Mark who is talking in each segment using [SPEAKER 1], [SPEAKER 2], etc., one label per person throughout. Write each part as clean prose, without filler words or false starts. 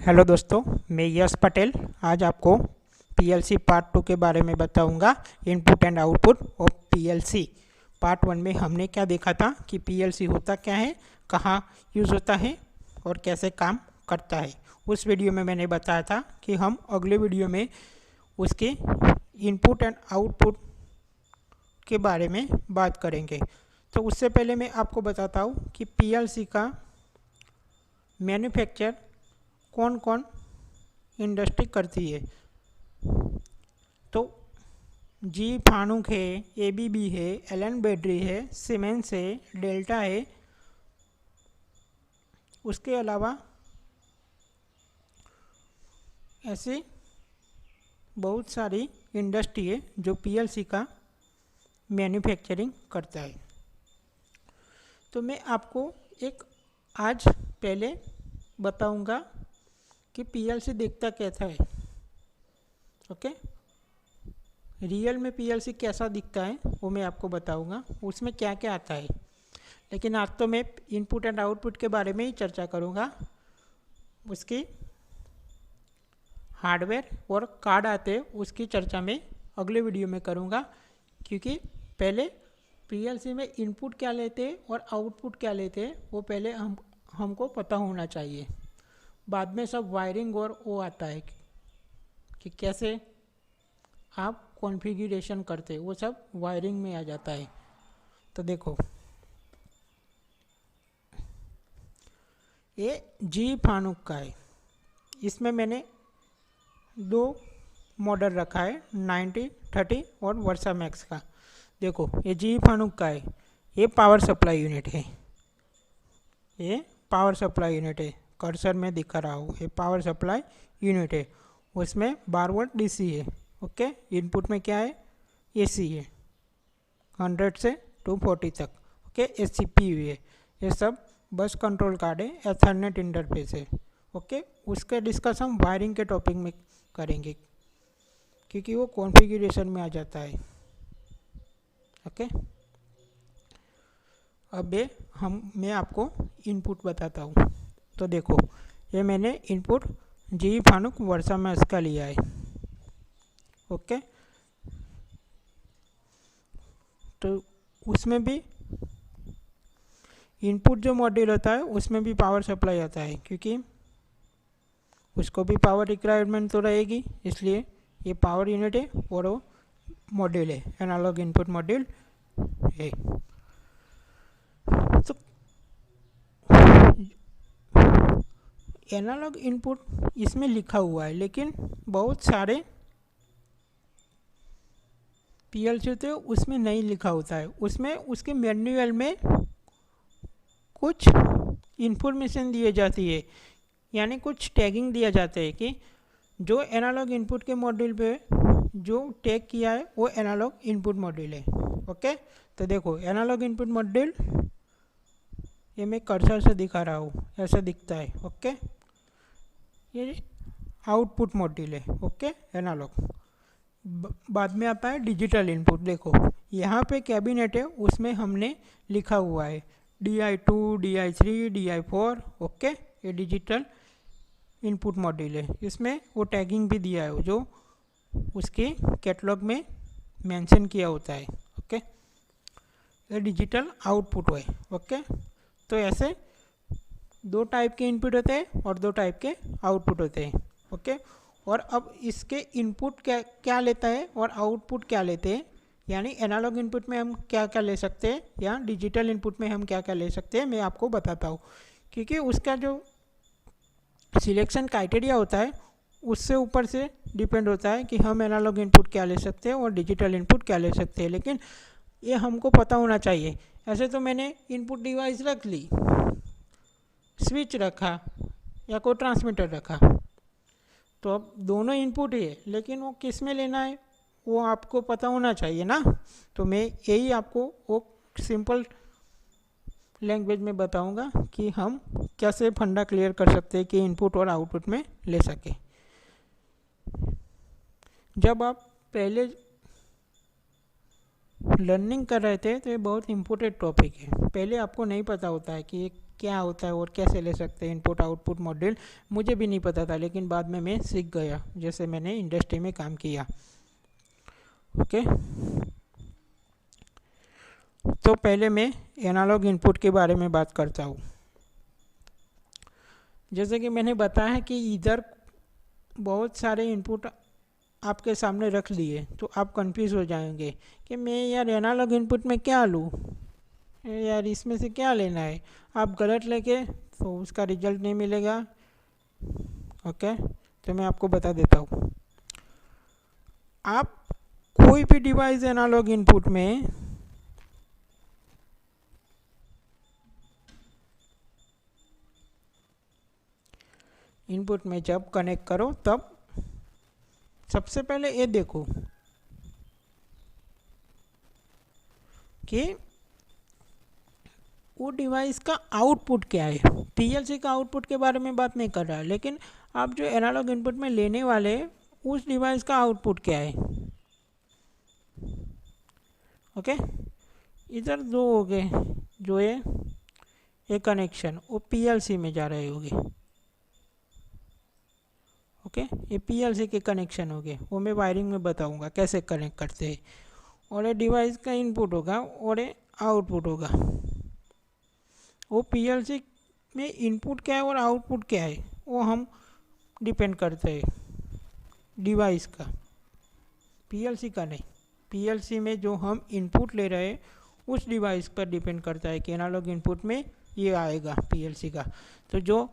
[SPEAKER 1] Hello दोस्तों, मैं यश पटेल आज आपको पीएलसी पार्ट 2 के बारे में बताऊंगा। Input and output of PLC. Part 1 में हमने क्या देखा था कि पीएलसी होता क्या है, कहाँ यूज़ होता है और कैसे काम करता है। उस वीडियो में मैंने बताया था कि हम अगले वीडियो में उसके इनपुट एंड आउटपुट के बारे में बात करेंगे। तो उससे पहले मैं आपको बताता हूँ कि पीएलसी का मैन्युफैक्चर कौन कौन इंडस्ट्री करती है। तो जी फानुक है, एबीबी है, एलन बैटरी है, सीमेंस है, डेल्टा है। उसके अलावा ऐसी बहुत सारी इंडस्ट्री है जो पीएलसी का मैन्युफैक्चरिंग करता है। तो मैं आपको एक आज पहले बताऊंगा कि पीएलसी देखता कैसा है। ओके, रियल में पीएलसी कैसा दिखता है वो मैं आपको बताऊंगा, उसमें क्या क्या आता है। लेकिन आज तो मैं इनपुट एंड आउटपुट के बारे में ही चर्चा करूंगा। उसकी हार्डवेयर और कार्ड आते हैं उसकी चर्चा मैं अगले वीडियो में करूंगा, क्योंकि पहले पीएलसी में इनपुट क्या लेते हैं और आउटपुट क्या लेते हैं वो पहले हमको पता होना चाहिए। बाद में सब वायरिंग और वो आता है कि कैसे आप कॉन्फ़िगरेशन करते हैं, वो सब वायरिंग में आ जाता है। तो देखो, ये जी फानुक का है। इसमें मैंने दो मॉडल रखा है, 9030 और वर्सा मैक्स का। देखो, ये जी फानुक का है। ये पावर सप्लाई यूनिट है, ये पावर सप्लाई यूनिट है। कर्सर में दिखा रहा हूँ, ये पावर सप्लाई यूनिट है। उसमें 12 वोल्ट डीसी है। ओके, इनपुट में क्या है, एसी है 100 से 240 तक। ओके, ये सीपीयू है। ये सब बस कंट्रोल कार्ड है, एथरनेट इंटरफेस है। ओके, उसके डिस्कस हम वायरिंग के टॉपिक में करेंगे, क्योंकि वो कॉन्फ़िगरेशन में आ जाता है। ओके, अब मैं आपको इनपुट बताता हूँ। तो देखो, ये मैंने इनपुट जी फानुक वर्सा में इसका लिया है। ओके, तो उसमें भी इनपुट जो मॉड्यूल होता है उसमें भी पावर सप्लाई आता है, क्योंकि उसको भी पावर रिक्वायरमेंट तो रहेगी, इसलिए ये पावर यूनिट है और वो मॉड्यूल है, एनालॉग इनपुट मॉड्यूल है। तो एनालॉग इनपुट इसमें लिखा हुआ है, लेकिन बहुत सारे पीएलसी होते हैं उसमें नहीं लिखा होता है। उसमें उसके मैनुअल में कुछ इन्फॉर्मेशन दिए जाती है, यानी कुछ टैगिंग दिया जाता है कि जो एनालॉग इनपुट के मॉड्यूल पे जो टैग किया है वो एनालॉग इनपुट मॉड्यूल है। ओके, तो देखो, एनालॉग इनपुट मॉड्यूल ये मैं कर्सर से दिखा रहा हूँ, ऐसा दिखता है। ओके, ये आउटपुट मॉड्यूल है। Okay, analogue. बाद में आता है डिजिटल इनपुट। देखो, यहाँ पे कैबिनेट है, उसमें हमने लिखा हुआ है DI2, DI3, DI4। ओके, ये डिजिटल इनपुट मॉड्यूल है। इसमें वो टैगिंग भी दिया है जो उसके कैटलॉग में मेंशन किया होता है। ओके, ये डिजिटल आउटपुट है। ओके, तो ऐसे दो टाइप के इनपुट होते हैं और दो टाइप के आउटपुट होते हैं। ओके, और अब इसके इनपुट क्या लेता है और आउटपुट क्या लेते हैं, यानी एनालॉग इनपुट में हम क्या क्या ले सकते हैं या डिजिटल इनपुट में हम क्या क्या ले सकते हैं, मैं आपको बताता हूँ। क्योंकि उसका जो सिलेक्शन क्राइटेरिया होता है उससे ऊपर से डिपेंड होता है कि हम एनालॉग इनपुट क्या ले सकते हैं और डिजिटल इनपुट क्या ले सकते हैं। लेकिन ये हमको पता होना चाहिए। ऐसे तो मैंने इनपुट डिवाइस रख ली, स्विच रखा या कोई ट्रांसमीटर रखा, तो अब दोनों इनपुट ही है, लेकिन वो किस में लेना है वो आपको पता होना चाहिए ना। तो मैं यही आपको वो सिंपल लैंग्वेज में बताऊंगा कि हम कैसे फंडा क्लियर कर सकते हैं कि इनपुट और आउटपुट में ले सके। जब आप पहले लर्निंग कर रहे थे तो ये बहुत इम्पोर्टेंट टॉपिक है। पहले आपको नहीं पता होता है कि ये क्या होता है और कैसे ले सकते हैं इनपुट आउटपुट मॉड्यूल। मुझे भी नहीं पता था, लेकिन बाद में मैं सीख गया जैसे मैंने इंडस्ट्री में काम किया। ओके, तो पहले मैं एनालॉग इनपुट के बारे में बात करता हूँ। जैसे कि मैंने बताया कि इधर बहुत सारे इनपुट आपके सामने रख दिए तो आप कंफ्यूज हो जाएंगे कि मैं यार एनालॉग इनपुट में क्या लूँ, यार इसमें से क्या लेना है। आप गलत लेके तो उसका रिजल्ट नहीं मिलेगा। ओके, तो मैं आपको बता देता हूँ। आप कोई भी डिवाइस एनालॉग इनपुट में जब कनेक्ट करो तब सबसे पहले ये देखो कि वो डिवाइस का आउटपुट क्या है। पीएलसी का आउटपुट के बारे में बात नहीं कर रहा, लेकिन आप जो एनालॉग इनपुट में लेने वाले उस डिवाइस का आउटपुट क्या है। ओके, इधर दो हो गए, जो है ये कनेक्शन वो पीएलसी में जा रहे होंगे। ओके, ये पीएलसी के कनेक्शन हो गए, वो मैं वायरिंग में बताऊंगा कैसे कनेक्ट करते हैं। और ये डिवाइस का इनपुट होगा और ये आउटपुट होगा। वो पीएलसी में इनपुट क्या है और आउटपुट क्या है वो हम डिपेंड करते हैं डिवाइस का, पीएलसी का नहीं। पीएलसी में जो हम इनपुट ले रहे हैं उस डिवाइस पर डिपेंड करता है कि एनालॉग इनपुट में ये आएगा पीएलसी का। तो जो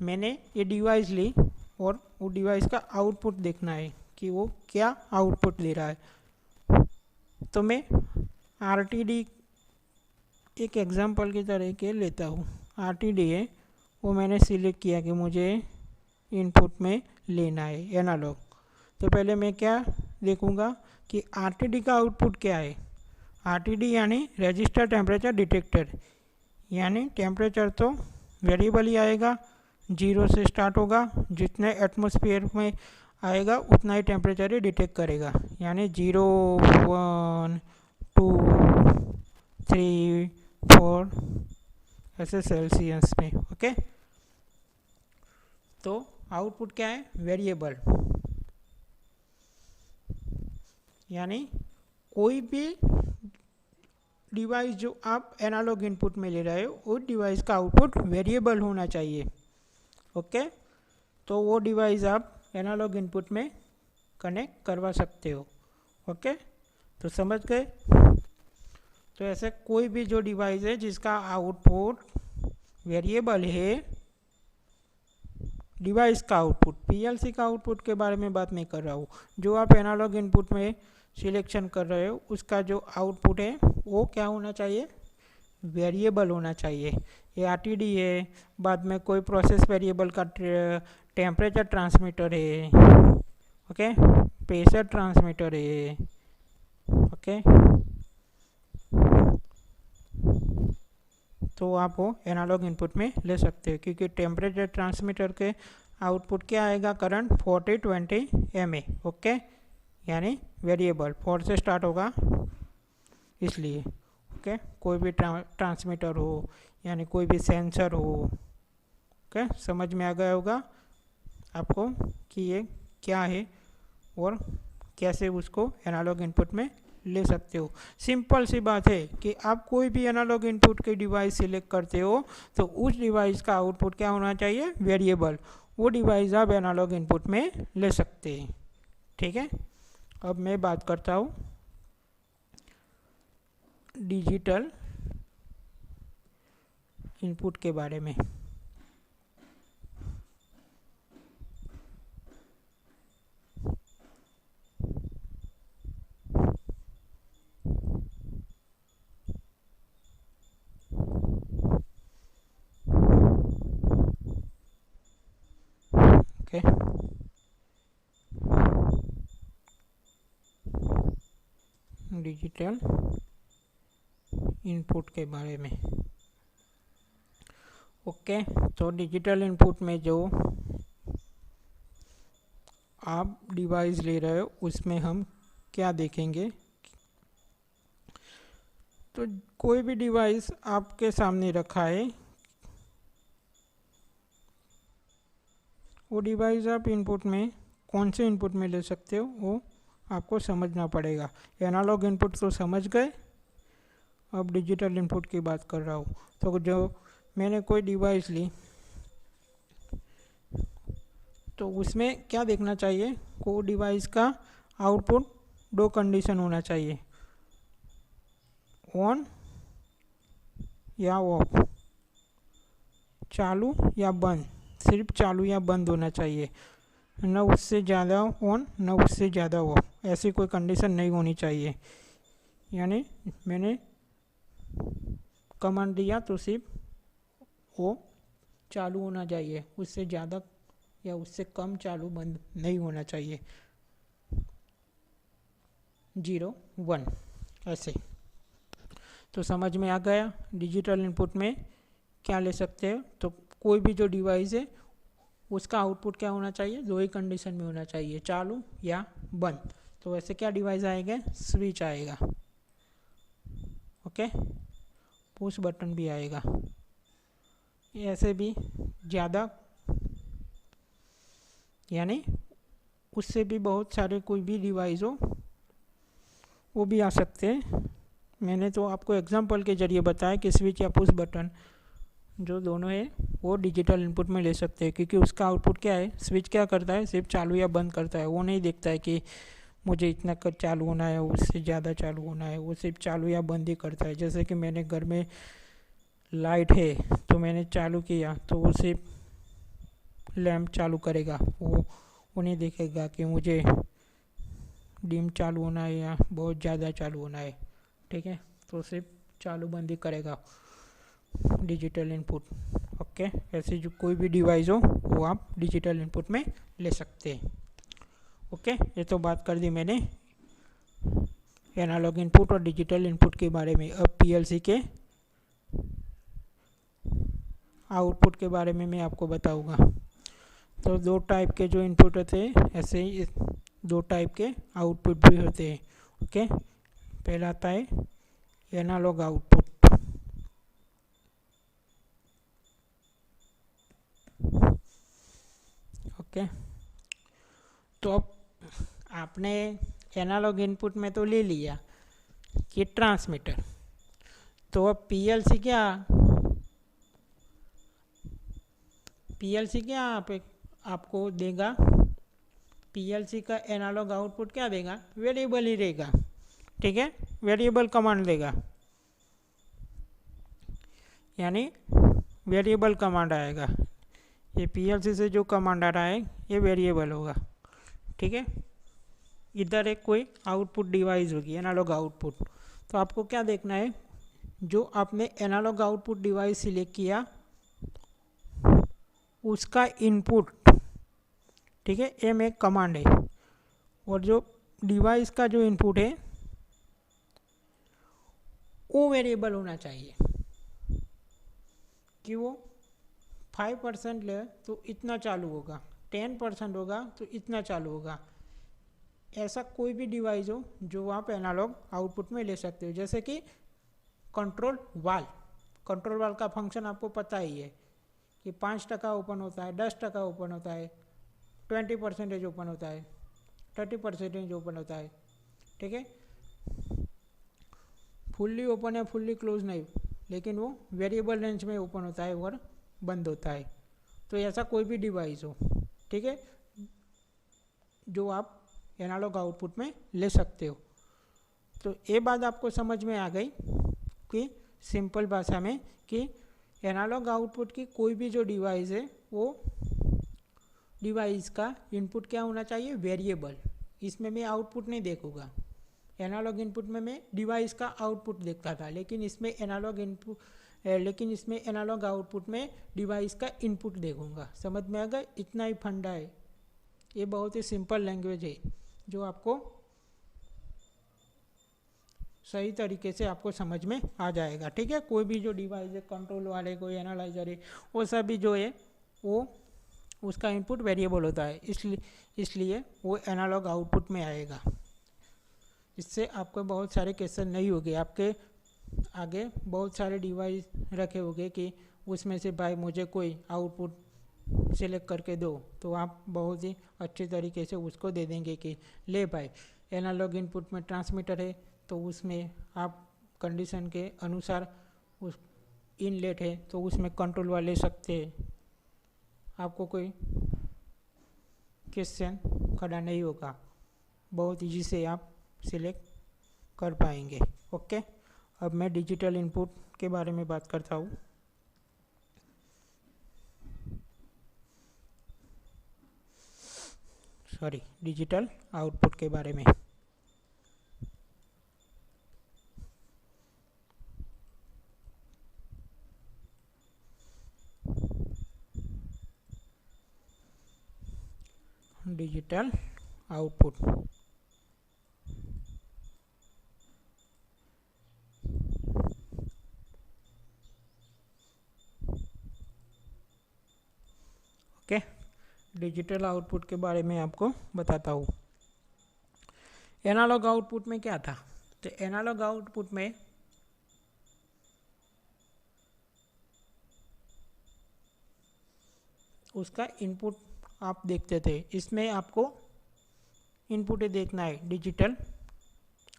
[SPEAKER 1] मैंने ये डिवाइस ली और वो डिवाइस का आउटपुट देखना है कि वो क्या आउटपुट दे रहा है। तो मैं आरटीडी एक एग्जांपल की तरह के लेता हूँ। आरटीडी है वो मैंने सिलेक्ट किया कि मुझे इनपुट में लेना है एनालॉग। तो पहले मैं क्या देखूँगा कि आरटीडी का आउटपुट क्या है। आरटीडी यानी रजिस्टर टेम्परेचर डिटेक्टर, यानी टेम्परेचर तो वेरिएबल ही आएगा, 0 से स्टार्ट होगा, जितने एटमॉस्फेयर में आएगा उतना ही टेम्परेचर ही डिटेक्ट करेगा, यानी 0 1 2 3 4 ऐसे सेल्सियस में। ओके, तो आउटपुट क्या है, वेरिएबल, यानी कोई भी डिवाइस जो आप एनालॉग इनपुट में ले रहे हो उस डिवाइस का आउटपुट वेरिएबल होना चाहिए। ओके, तो वो डिवाइस आप एनालॉग इनपुट में कनेक्ट करवा सकते हो। ओके, तो समझ गए। तो ऐसे कोई भी जो डिवाइस है जिसका आउटपुट वेरिएबल है, डिवाइस का आउटपुट, पीएलसी का आउटपुट के बारे में बात नहीं कर रहा हूँ, जो आप एनालॉग इनपुट में सिलेक्शन कर रहे हो उसका जो आउटपुट है वो क्या होना चाहिए, वेरिएबल होना चाहिए। ये आरटीडी है, बाद में कोई प्रोसेस वेरिएबल का टेम्परेचर ट्रांसमीटर है, ओके, प्रेशर ट्रांसमीटर है। ओके, तो आप वो एनालॉग इनपुट में ले सकते हो, क्योंकि टेम्परेचर ट्रांसमीटर के आउटपुट क्या आएगा, करंट 4020 MA। ओके, यानी वेरिएबल 4 से स्टार्ट होगा इसलिए। ओके, कोई भी ट्रांसमीटर हो यानी कोई भी सेंसर हो। ओके, समझ में आ गया होगा आपको कि ये क्या है और कैसे उसको एनालॉग इनपुट में ले सकते हो। सिंपल सी बात है कि आप कोई भी एनालॉग इनपुट के डिवाइस सिलेक्ट करते हो तो उस डिवाइस का आउटपुट क्या होना चाहिए, वेरिएबल। वो डिवाइस आप एनालॉग इनपुट में ले सकते हैं। ठीक है, अब मैं बात करता हूँ डिजिटल इनपुट के बारे में। ओके, डिजिटल इनपुट के बारे में। ओके, तो डिजिटल इनपुट में जो आप डिवाइस ले रहे हो उसमें हम क्या देखेंगे तो कोई भी डिवाइस आपके सामने रखा है, वो डिवाइस आप इनपुट में कौन से इनपुट में ले सकते हो वो आपको समझना पड़ेगा। एनालॉग इनपुट तो समझ गए, अब डिजिटल इनपुट की बात कर रहा हूँ। तो जो मैंने कोई डिवाइस ली तो उसमें क्या देखना चाहिए, को डिवाइस का आउटपुट दो कंडीशन होना चाहिए, ऑन या ऑफ, चालू या बंद, सिर्फ चालू या बंद होना चाहिए, न उससे ज़्यादा ऑन न उससे ज़्यादा ऑफ, ऐसी कोई कंडीशन नहीं होनी चाहिए। यानी मैंने कमांड दिया तो सिर्फ वो चालू होना चाहिए, उससे ज़्यादा या उससे कम चालू बंद नहीं होना चाहिए, 0 1 ऐसे। तो समझ में आ गया डिजिटल इनपुट में क्या ले सकते हैं। तो कोई भी जो डिवाइस है उसका आउटपुट क्या होना चाहिए, दो ही कंडीशन में होना चाहिए, चालू या बंद। तो वैसे क्या डिवाइस आएगा, स्विच आएगा, ओके, पुश बटन भी आएगा, ऐसे भी ज़्यादा यानी उससे भी बहुत सारे कोई भी डिवाइस हो वो भी आ सकते हैं। मैंने तो आपको एग्जांपल के ज़रिए बताया कि स्विच या पुश बटन जो दोनों है वो डिजिटल इनपुट में ले सकते हैं, क्योंकि उसका आउटपुट क्या है, स्विच क्या करता है, सिर्फ चालू या बंद करता है, वो नहीं देखता है कि मुझे इतना कर चालू होना है, उससे ज़्यादा चालू होना है, वो सिर्फ चालू या बंद ही करता है। जैसे कि मैंने घर में लाइट है तो मैंने चालू किया तो वो सिर्फ लैंप चालू करेगा, वो नहीं देखेगा कि मुझे डिम चालू होना है या बहुत ज़्यादा चालू होना है, ठीक है, तो सिर्फ चालू बंद ही करेगा डिजिटल इनपुट, ओके। ऐसे जो कोई भी डिवाइस हो वो आप डिजिटल इनपुट में ले सकते हैं, ओके। ये तो बात कर दी मैंने एनालॉग इनपुट और डिजिटल इनपुट के बारे में। अब पीएलसी के आउटपुट के बारे में मैं आपको बताऊंगा। तो दो टाइप के जो इनपुट होते हैं, ऐसे ही दो टाइप के आउटपुट भी होते हैं, ओके। पहला आता है एनालॉग आउटपुट, ओके। तो अब आपने एनालॉग इनपुट में तो ले लिया कि ट्रांसमीटर, तो अब पीएलसी क्या आपको देगा, पीएलसी का एनालॉग आउटपुट क्या देगा, वेरिएबल ही रहेगा, ठीक है, वेरिएबल कमांड देगा, यानी वेरिएबल कमांड आएगा। ये पीएलसी से जो कमांड आ रहा है ये वेरिएबल होगा, ठीक है। इधर एक कोई आउटपुट डिवाइस होगी एनालॉग आउटपुट, तो आपको क्या देखना है, जो आपने एनालॉग आउटपुट डिवाइस सिलेक्ट किया उसका इनपुट, ठीक है, एम एक कमांड है, और जो डिवाइस का जो इनपुट है वो वेरिएबल होना चाहिए कि वो 5% ले तो इतना चालू होगा, 10% होगा तो इतना चालू होगा। ऐसा कोई भी डिवाइस हो जो आप एनालॉग आउटपुट में ले सकते हो। जैसे कि कंट्रोल वाल का फंक्शन आपको पता ही है कि 5% ओपन होता है, 10% ओपन होता है, 20% ओपन होता है, 30% ओपन होता है, ठीक है। फुल्ली ओपन या फुल्ली क्लोज नहीं, लेकिन वो वेरिएबल रेंज में ओपन होता है और बंद होता है। तो ऐसा कोई भी डिवाइस हो, ठीक है, जो आप एनालॉग आउटपुट में ले सकते हो। तो ये बात आपको समझ में आ गई कि सिंपल भाषा में कि एनालॉग आउटपुट की कोई भी जो डिवाइस है वो डिवाइस का इनपुट क्या होना चाहिए, वेरिएबल। इसमें मैं आउटपुट नहीं देखूंगा, एनालॉग इनपुट में मैं डिवाइस का आउटपुट देखता था, लेकिन इसमें एनालॉग आउटपुट में डिवाइस का इनपुट देखूंगा। समझ में आ गया, इतना ही फंडा है। ये बहुत ही सिंपल लैंग्वेज है जो आपको सही तरीके से आपको समझ में आ जाएगा, ठीक है। कोई भी जो डिवाइस है, कंट्रोल वाले, कोई एनालाइजर है, वो सभी जो है वो उसका इनपुट वेरिएबल होता है, इसलिए वो एनालॉग आउटपुट में आएगा। इससे आपको बहुत सारे क्वेश्चन नहीं होंगे, आपके आगे बहुत सारे डिवाइस रखे होंगे कि उसमें से भाई मुझे कोई आउटपुट सिलेक्ट करके दो, तो आप बहुत ही अच्छे तरीके से उसको दे देंगे कि ले भाई एनालॉग इनपुट में ट्रांसमीटर है, तो उसमें आप कंडीशन के अनुसार उस इनलेट है तो उसमें कंट्रोल वाले ले सकते हैं। आपको कोई क्वेश्चन खड़ा नहीं होगा, बहुत इजी से आप सिलेक्ट कर पाएंगे। ओके, अब मैं डिजिटल इनपुट के बारे में बात करता हूँ। डिजिटल आउटपुट के बारे में। Digital output okay, digital output के बारे में आपको बताता हूँ। एनालॉग आउटपुट में क्या था, तो एनालॉग आउटपुट में उसका इनपुट आप देखते थे, इसमें आपको इनपुट देखना है। डिजिटल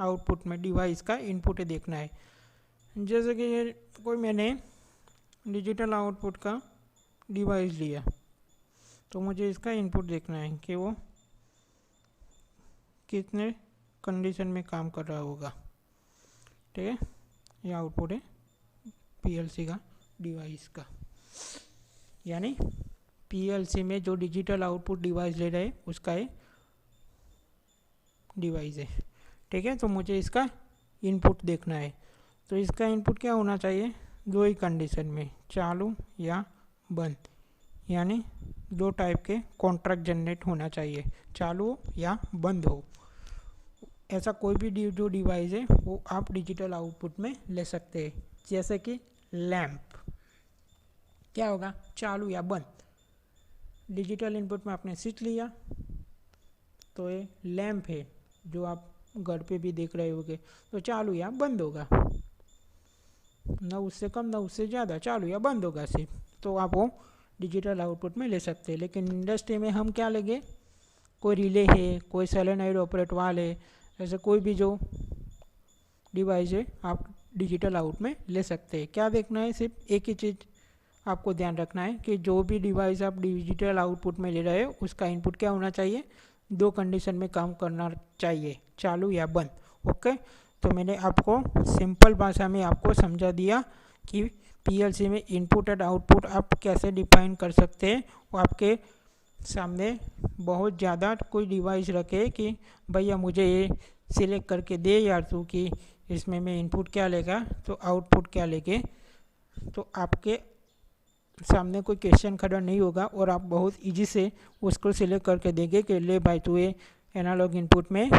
[SPEAKER 1] आउटपुट में डिवाइस का इनपुट देखना है। जैसे कि ये कोई मैंने डिजिटल आउटपुट का डिवाइस लिया, तो मुझे इसका इनपुट देखना है कि वो कितने कंडीशन में काम कर रहा होगा। ठीक है, ये आउटपुट है पीएलसी का डिवाइस का, यानी पीएलसी में जो डिजिटल आउटपुट डिवाइस ले रहे उसका ये डिवाइस है। ठीक है, तो मुझे इसका इनपुट देखना है। तो इसका इनपुट क्या होना चाहिए, दो ही कंडीशन में, चालू या बंद, यानी दो टाइप के कॉन्ट्रैक्ट जनरेट होना चाहिए, चालू या बंद हो। ऐसा कोई भी जो डिवाइस है वो आप डिजिटल आउटपुट में ले सकते हैं। जैसे कि लैंप, क्या होगा, चालू या बंद। डिजिटल इनपुट में आपने स्विच लिया तो ये लैंप है जो आप घर पे भी देख रहे होंगे, तो चालू या बंद होगा, ना उससे कम ना उससे ज़्यादा, चालू या बंद होगा सिर्फ। तो आप वो डिजिटल आउटपुट में ले सकते हैं। लेकिन इंडस्ट्री में हम क्या लेंगे, कोई रिले है, कोई सोलेनॉइड ऑपरेट वाल है, ऐसे कोई भी जो डिवाइस है आप डिजिटल आउट में ले सकते हैं। क्या देखना है, सिर्फ एक ही चीज़ आपको ध्यान रखना है कि जो भी डिवाइस आप डिजिटल आउटपुट में ले रहे हो उसका इनपुट क्या होना चाहिए, दो कंडीशन में काम करना चाहिए, चालू या बंद। ओके, तो मैंने आपको सिंपल भाषा में आपको समझा दिया कि पीएलसी में इनपुट एंड आउटपुट आप कैसे डिफाइन कर सकते हैं। वो आपके सामने बहुत ज़्यादा कोई डिवाइस रखे कि भैया मुझे ये सिलेक्ट करके दे यार तू कि इसमें मैं इनपुट क्या लेगा तो आउटपुट क्या लेके, तो आपके सामने कोई क्वेश्चन खड़ा नहीं होगा और आप बहुत इजी से उसको सिलेक्ट करके देंगे कि ले भाई तू ये एनालॉग इनपुट में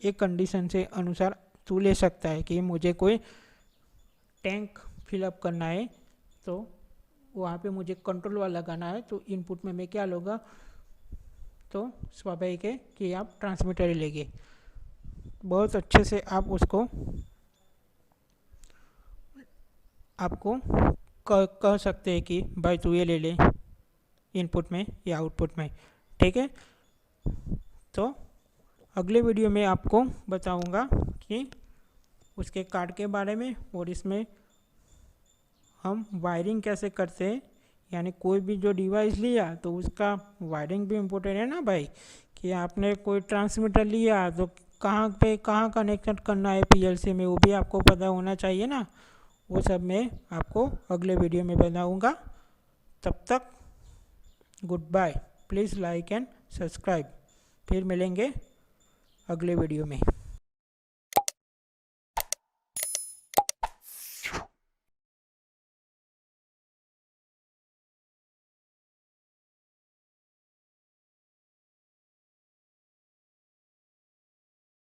[SPEAKER 1] एक कंडीशन से अनुसार तू ले सकता है कि मुझे कोई टैंक फिलअप करना है तो वहाँ पे मुझे कंट्रोल वाला लगाना है, तो इनपुट में मैं क्या लूँगा, तो स्वाभाविक है कि आप ट्रांसमीटर ही लेंगे। बहुत अच्छे से आप उसको आपको कह सकते हैं कि भाई तू ये ले ले इनपुट में या आउटपुट में। ठीक है, तो अगले वीडियो में आपको बताऊंगा कि उसके कार्ड के बारे में और इसमें हम वायरिंग कैसे करते हैं, यानी कोई भी जो डिवाइस लिया तो उसका वायरिंग भी इम्पोर्टेंट है ना भाई, कि आपने कोई ट्रांसमीटर लिया तो कहाँ पे कहाँ कनेक्शन करना है पीएलसी में वो भी आपको पता होना चाहिए ना। वो सब मैं आपको अगले वीडियो में बताऊंगा। तब तक good bye, please like and subscribe. फिर मिलेंगे अगले वीडियो में।